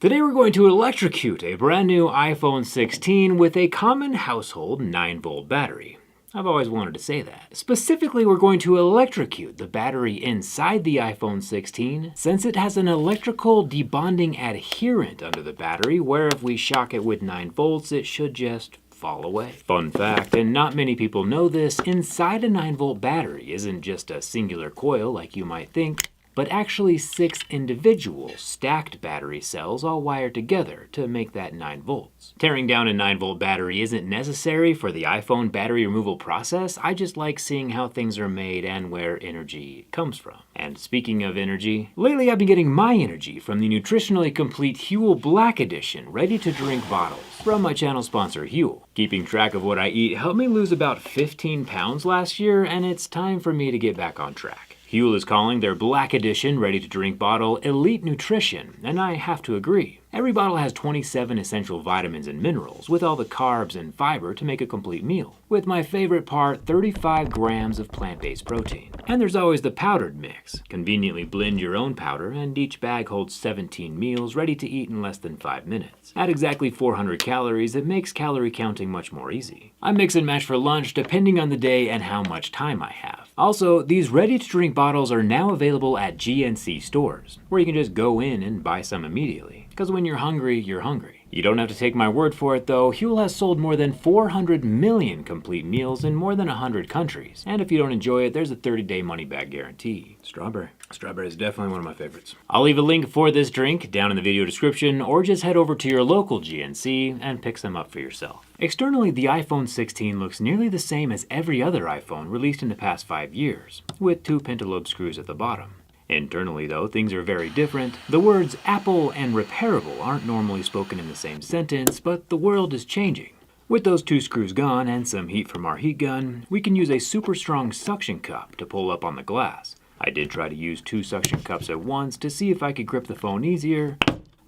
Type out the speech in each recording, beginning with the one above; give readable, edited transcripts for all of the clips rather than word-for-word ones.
Today we're going to electrocute a brand new iPhone 16 with a common household 9-volt battery. I've always wanted to say that. Specifically, we're going to electrocute the battery inside the iPhone 16 since it has an electrical debonding adherent under the battery where if we shock it with 9 volts, it should just fall away. Fun fact, and not many people know this, inside a 9-volt battery isn't just a singular coil like you might think, but actually 6 individual stacked battery cells all wired together to make that 9 volts. Tearing down a 9-volt battery isn't necessary for the iPhone battery removal process. I just like seeing how things are made and where energy comes from. And speaking of energy, lately I've been getting my energy from the nutritionally complete Huel Black Edition ready-to-drink bottles from my channel sponsor Huel. Keeping track of what I eat helped me lose about 15 pounds last year, and it's time for me to get back on track. Huel is calling their Black Edition ready-to-drink bottle Elite Nutrition, and I have to agree. Every bottle has 27 essential vitamins and minerals, with all the carbs and fiber to make a complete meal. With my favorite part, 35 grams of plant-based protein. And there's always the powdered mix. Conveniently blend your own powder, and each bag holds 17 meals ready to eat in less than 5 minutes. At exactly 400 calories, it makes calorie counting much more easy. I mix and match for lunch depending on the day and how much time I have. Also, these ready-to-drink bottles are now available at GNC stores, where you can just go in and buy some immediately. Because when you're hungry, you're hungry. You don't have to take my word for it though. Huel has sold more than 400 million complete meals in more than 100 countries. And if you don't enjoy it, there's a 30-day money-back guarantee. Strawberry. Strawberry is definitely one of my favorites. I'll leave a link for this drink down in the video description, or just head over to your local GNC and pick some up for yourself. Externally, the iPhone 16 looks nearly the same as every other iPhone released in the past 5 years, with 2 pentalobe screws at the bottom. Internally, though, things are very different. The words Apple and repairable aren't normally spoken in the same sentence, but the world is changing. With those 2 screws gone and some heat from our heat gun, we can use a super strong suction cup to pull up on the glass. I did try to use 2 suction cups at once to see if I could grip the phone easier,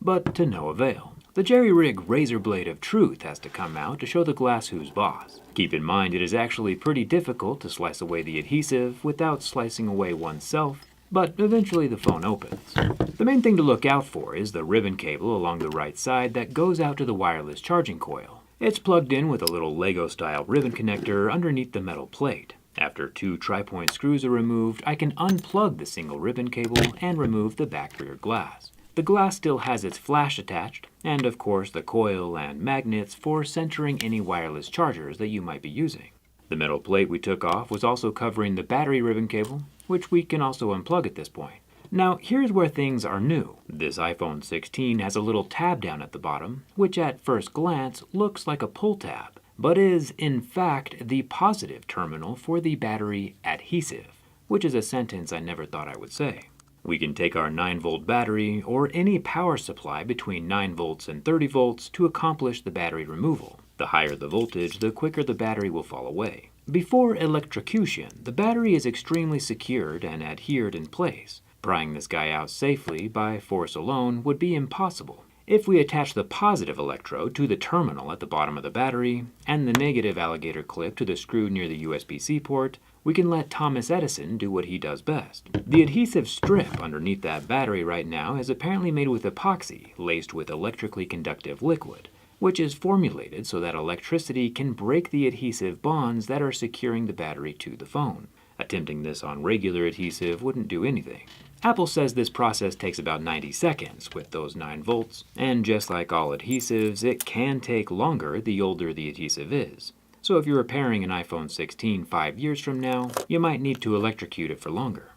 but to no avail. The JerryRig razor blade of truth has to come out to show the glass who's boss. Keep in mind it is actually pretty difficult to slice away the adhesive without slicing away oneself, but eventually the phone opens. The main thing to look out for is the ribbon cable along the right side that goes out to the wireless charging coil. It's plugged in with a little Lego-style ribbon connector underneath the metal plate. After 2 tri-point screws are removed, I can unplug the single ribbon cable and remove the back rear glass. The glass still has its flash attached, and of course the coil and magnets for centering any wireless chargers that you might be using. The metal plate we took off was also covering the battery ribbon cable, which we can also unplug at this point. Now, here's where things are new. This iPhone 16 has a little tab down at the bottom, which at first glance looks like a pull tab, but is, in fact, the positive terminal for the battery adhesive, which is a sentence I never thought I would say. We can take our 9-volt battery, or any power supply between 9 volts and 30 volts to accomplish the battery removal. The higher the voltage, the quicker the battery will fall away. Before electrocution, the battery is extremely secured and adhered in place. Prying this guy out safely by force alone would be impossible. If we attach the positive electrode to the terminal at the bottom of the battery, and the negative alligator clip to the screw near the USB-C port, we can let Thomas Edison do what he does best. The adhesive strip underneath that battery right now is apparently made with epoxy laced with electrically conductive liquid, which is formulated so that electricity can break the adhesive bonds that are securing the battery to the phone. Attempting this on regular adhesive wouldn't do anything. Apple says this process takes about 90 seconds with those 9 volts, and just like all adhesives, it can take longer the older the adhesive is. So if you're repairing an iPhone 16 5 years from now, you might need to electrocute it for longer.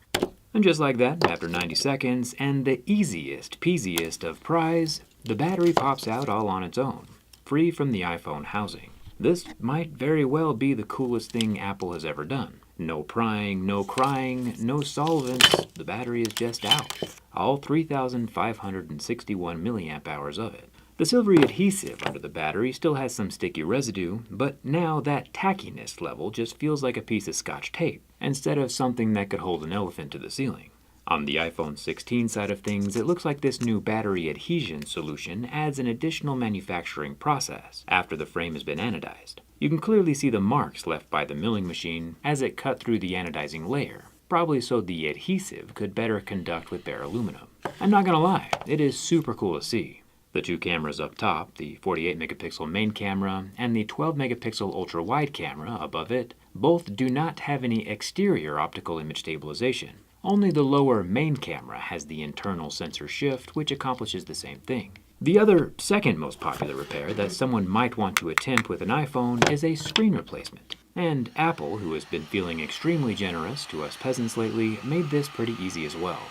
And just like that, after 90 seconds, and the easiest peasiest of pries, the battery pops out all on its own, free from the iPhone housing. This might very well be the coolest thing Apple has ever done. No prying, no crying, no solvents, the battery is just out. All 3,561 milliamp hours of it. The silvery adhesive under the battery still has some sticky residue, but now that tackiness level just feels like a piece of Scotch tape, instead of something that could hold an elephant to the ceiling. On the iPhone 16 side of things, it looks like this new battery adhesion solution adds an additional manufacturing process after the frame has been anodized. You can clearly see the marks left by the milling machine as it cut through the anodizing layer, probably so the adhesive could better conduct with bare aluminum. I'm not gonna lie, it is super cool to see. The two cameras up top, the 48 megapixel main camera and the 12 megapixel ultra-wide camera above it, both do not have any exterior optical image stabilization. Only the lower main camera has the internal sensor shift, which accomplishes the same thing. The other second most popular repair that someone might want to attempt with an iPhone is a screen replacement. And Apple, who has been feeling extremely generous to us peasants lately, made this pretty easy as well.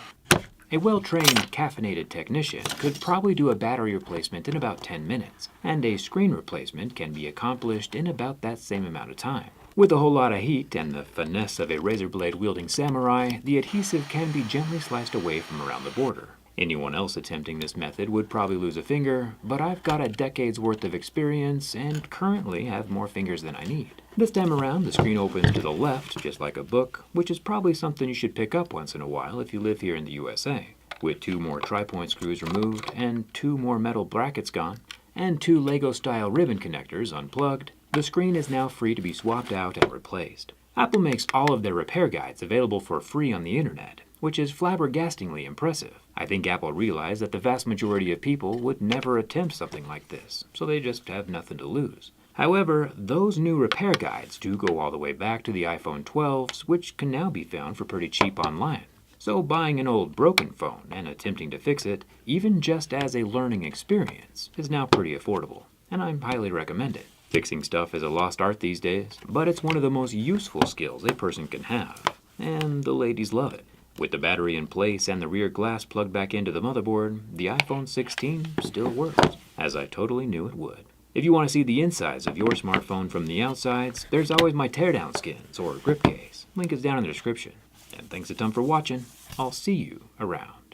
A well-trained, caffeinated technician could probably do a battery replacement in about 10 minutes, and a screen replacement can be accomplished in about that same amount of time. With a whole lot of heat and the finesse of a razor blade wielding samurai, the adhesive can be gently sliced away from around the border. Anyone else attempting this method would probably lose a finger, but I've got a decade's worth of experience and currently have more fingers than I need. This time around, the screen opens to the left, just like a book, which is probably something you should pick up once in a while if you live here in the USA. With 2 more tri-point screws removed, and 2 more metal brackets gone, and 2 Lego-style ribbon connectors unplugged, the screen is now free to be swapped out and replaced. Apple makes all of their repair guides available for free on the internet, which is flabbergastingly impressive. I think Apple realized that the vast majority of people would never attempt something like this, so they just have nothing to lose. However, those new repair guides do go all the way back to the iPhone 12s, which can now be found for pretty cheap online. So buying an old broken phone and attempting to fix it, even just as a learning experience, is now pretty affordable, and I highly recommend it. Fixing stuff is a lost art these days, but it's one of the most useful skills a person can have, and the ladies love it. With the battery in place and the rear glass plugged back into the motherboard, the iPhone 16 still works, as I totally knew it would. If you want to see the insides of your smartphone from the outsides, there's always my teardown skins or grip case. Link is down in the description. And thanks a ton for watching. I'll see you around.